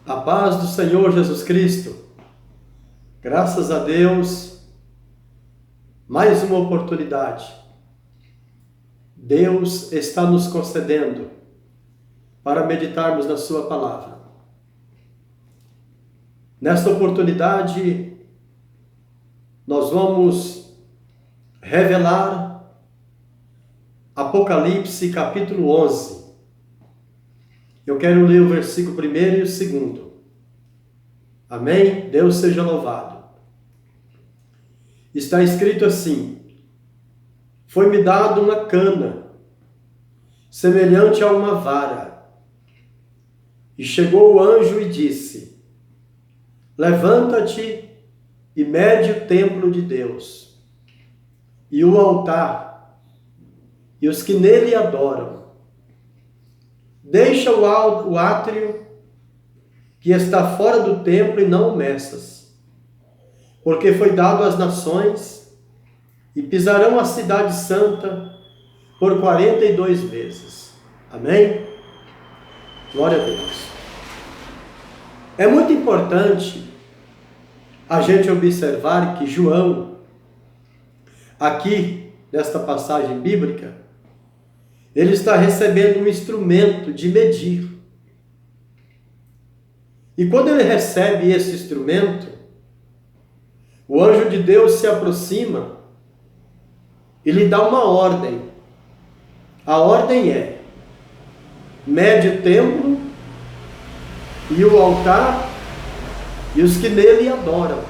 A paz do Senhor Jesus Cristo. Graças a Deus, mais uma oportunidade. Deus está nos concedendo para meditarmos na sua palavra. Nesta oportunidade, nós vamos revelar Apocalipse capítulo 11. Eu quero ler o versículo 1 e o 2. Amém? Deus seja louvado. Está escrito assim: foi-me dado uma cana, semelhante a uma vara, e chegou o anjo e disse: levanta-te e mede o templo de Deus, e o altar, e os que nele adoram. Deixa o átrio que está fora do templo e não o meças, porque foi dado às nações, e pisarão a cidade santa por 42 vezes. Amém? Glória a Deus. É muito importante a gente observar que João, aqui nesta passagem bíblica, ele está recebendo um instrumento de medir. E quando ele recebe esse instrumento, o anjo de Deus se aproxima e lhe dá uma ordem. A ordem é: mede o templo e o altar e os que nele adoram.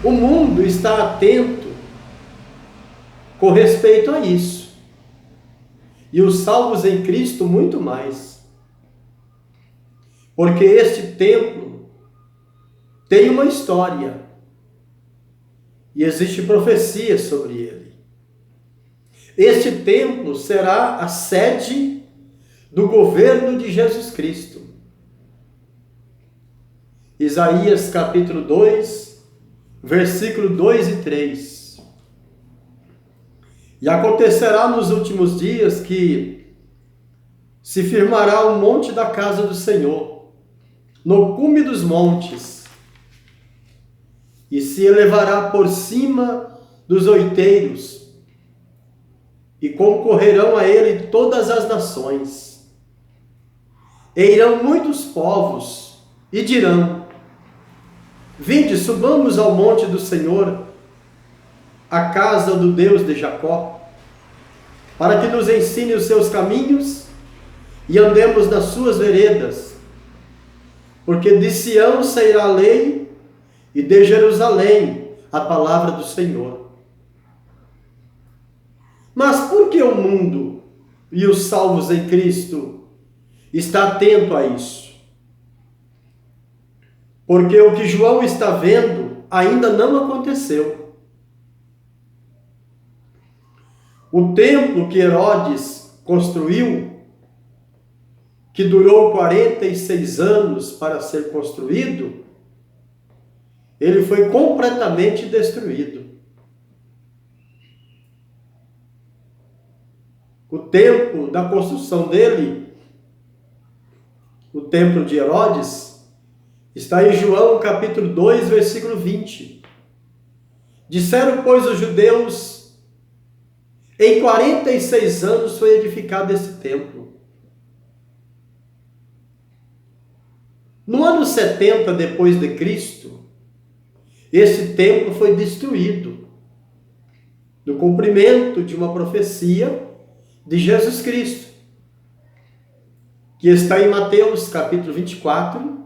O mundo está atento com respeito a isso. E os salvos em Cristo muito mais. Porque este templo tem uma história. E existe profecia sobre ele. Este templo será a sede do governo de Jesus Cristo. Isaías capítulo 2, versículo 2 e 3. E acontecerá nos últimos dias que se firmará o monte da casa do Senhor, no cume dos montes, e se elevará por cima dos outeiros, e concorrerão a ele todas as nações. E irão muitos povos, e dirão: vinde, subamos ao monte do Senhor, a casa do Deus de Jacó, para que nos ensine os seus caminhos e andemos nas suas veredas. Porque de Sião sairá a lei e de Jerusalém a palavra do Senhor. Mas por que o mundo e os salvos em Cristo está atento a isso? Porque o que João está vendo ainda não aconteceu. O templo que Herodes construiu, que durou 46 anos para ser construído, ele foi completamente destruído. O tempo da construção dele, o templo de Herodes, está em João capítulo 2, versículo 20. Disseram, pois, os judeus: em 46 anos foi edificado esse templo. No ano 70 depois de Cristo, esse templo foi destruído, no cumprimento de uma profecia de Jesus Cristo, que está em Mateus capítulo 24,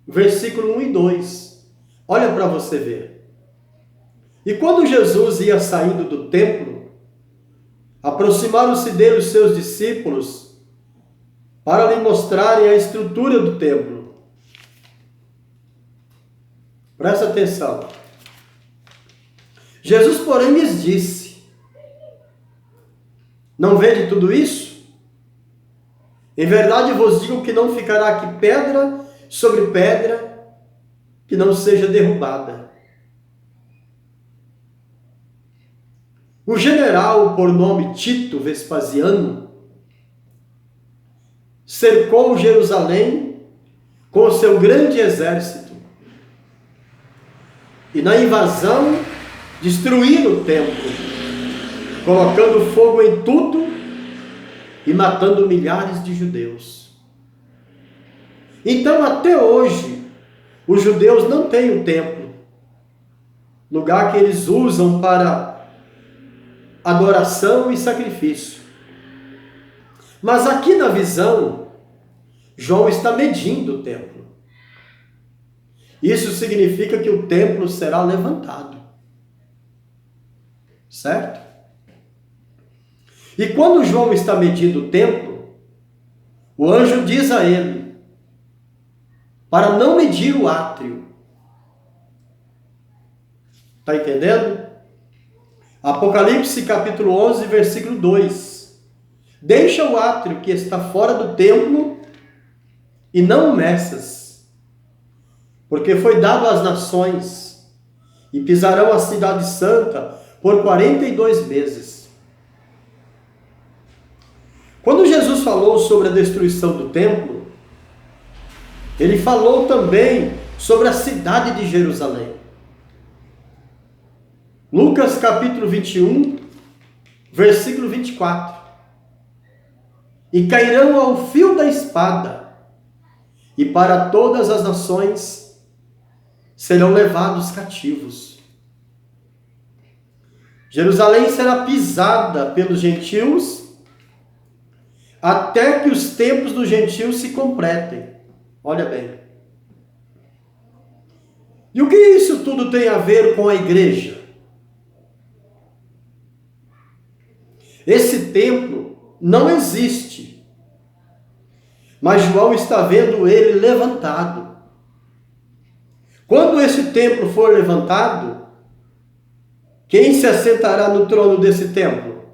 versículo 1 e 2. Olha para você ver. E quando Jesus ia saindo do templo, aproximaram-se dele os seus discípulos para lhe mostrarem a estrutura do templo. Presta atenção. Jesus, porém, lhes disse: não vede tudo isso? Em verdade vos digo que não ficará aqui pedra sobre pedra que não seja derrubada. O general, por nome Tito Vespasiano, cercou Jerusalém com o seu grande exército. E na invasão, destruíram o templo, colocando fogo em tudo e matando milhares de judeus. Então, até hoje, os judeus não têm o templo, lugar que eles usam para adoração e sacrifício. Mas aqui na visão, João está medindo o templo. Isso significa que o templo será levantado. Certo? E quando João está medindo o templo, o anjo diz a ele para não medir o átrio. Está entendendo? Apocalipse capítulo 11, versículo 2. Deixa o átrio que está fora do templo e não o meças, porque foi dado às nações e pisarão a cidade santa por 42 meses. Quando Jesus falou sobre a destruição do templo, ele falou também sobre a cidade de Jerusalém. Lucas capítulo 21, versículo 24. E cairão ao fio da espada, e para todas as nações serão levados cativos. Jerusalém será pisada pelos gentios, até que os tempos dos gentios se completem. Olha bem. E o que isso tudo tem a ver com a igreja? Esse templo não existe, mas João está vendo ele levantado. Quando esse templo for levantado, quem se assentará no trono desse templo?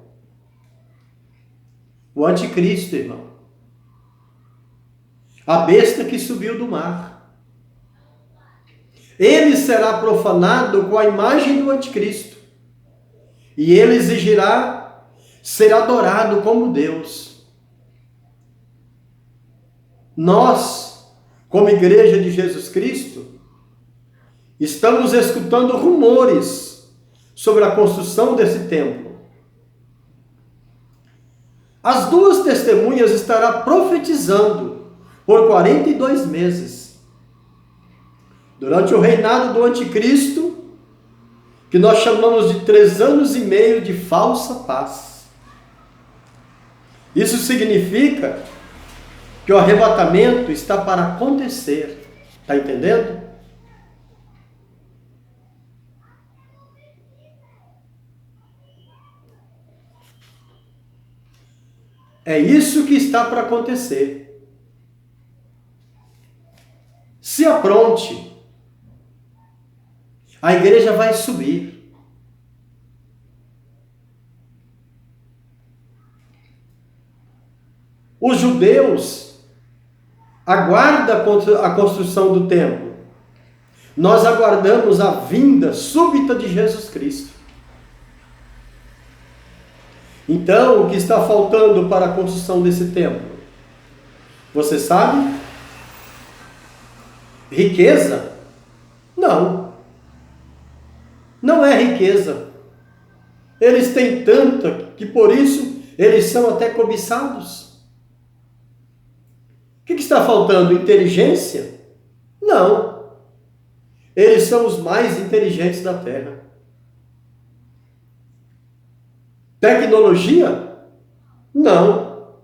O anticristo, irmão. A besta que subiu do mar. Ele será profanado com a imagem do anticristo. E ele exigirá ser adorado como Deus. Nós, como Igreja de Jesus Cristo, estamos escutando rumores sobre a construção desse templo. As duas testemunhas estarão profetizando por 42 meses. Durante o reinado do anticristo, que nós chamamos de 3 anos e meio de falsa paz. Isso significa que o arrebatamento está para acontecer. Está entendendo? É isso que está para acontecer. Se apronte. A igreja vai subir. Os judeus aguardam a construção do templo. Nós aguardamos a vinda súbita de Jesus Cristo. Então, o que está faltando para a construção desse templo? Você sabe? Riqueza? Não. Não é riqueza. Eles têm tanta que por isso eles são até cobiçados. O que está faltando? Inteligência? Não. Eles são os mais inteligentes da Terra. Tecnologia? Não.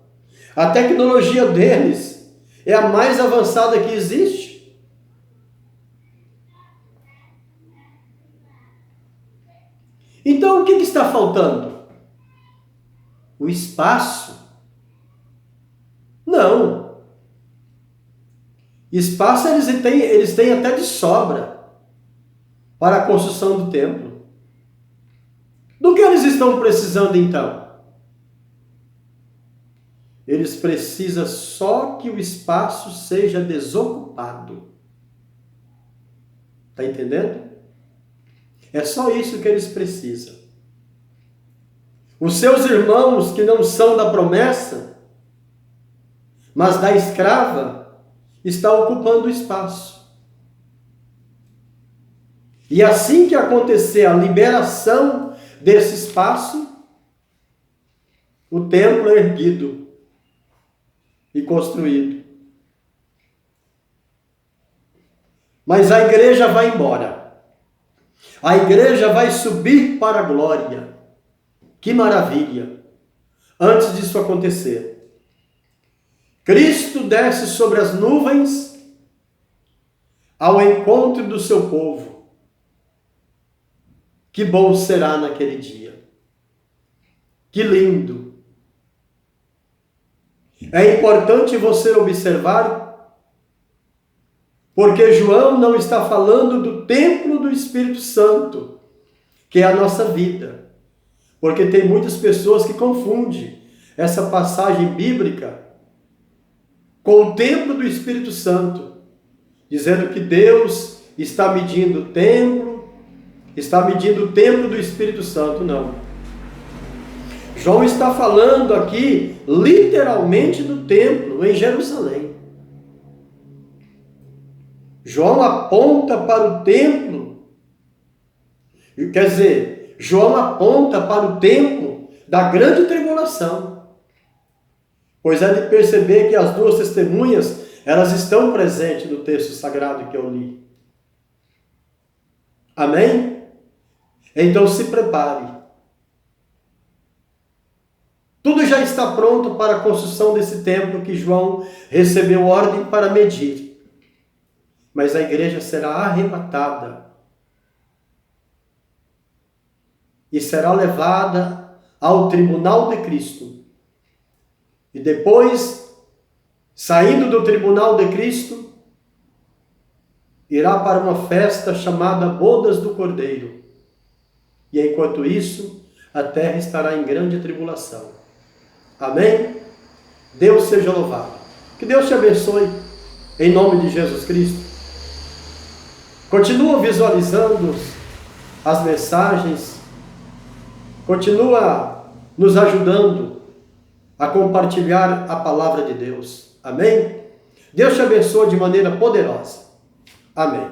A tecnologia deles é a mais avançada que existe. Então, o que está faltando? O espaço? Não. Espaço eles têm até de sobra para a construção do templo. Do que eles estão precisando então? Eles precisam só que o espaço seja desocupado. Está entendendo? É só isso que eles precisam. Os seus irmãos que não são da promessa mas da escrava está ocupando o espaço. E assim que acontecer a liberação desse espaço, o templo é erguido e construído. Mas a igreja vai embora. A igreja vai subir para a glória. Que maravilha! Antes disso acontecer, Cristo desce sobre as nuvens ao encontro do seu povo. Que bom será naquele dia. Que lindo! É importante você observar, porque João não está falando do templo do Espírito Santo, que é a nossa vida. Porque tem muitas pessoas que confundem essa passagem bíblica com o templo do Espírito Santo, dizendo que Deus está medindo o templo, está medindo o templo do Espírito Santo. Não. João está falando aqui literalmente do templo em Jerusalém. João aponta para o templo, quer dizer, João aponta para o tempo da grande tribulação. Pois é de perceber que as duas testemunhas, elas estão presentes no texto sagrado que eu li. Amém? Então se prepare. Tudo já está pronto para a construção desse templo que João recebeu ordem para medir. Mas a igreja será arrebatada e será levada ao tribunal de Cristo. E depois, saindo do tribunal de Cristo, irá para uma festa chamada Bodas do Cordeiro. E enquanto isso, a terra estará em grande tribulação. Amém? Deus seja louvado. Que Deus te abençoe, em nome de Jesus Cristo. Continua visualizando as mensagens, continua nos ajudando a compartilhar a palavra de Deus. Amém? Deus te abençoe de maneira poderosa. Amém.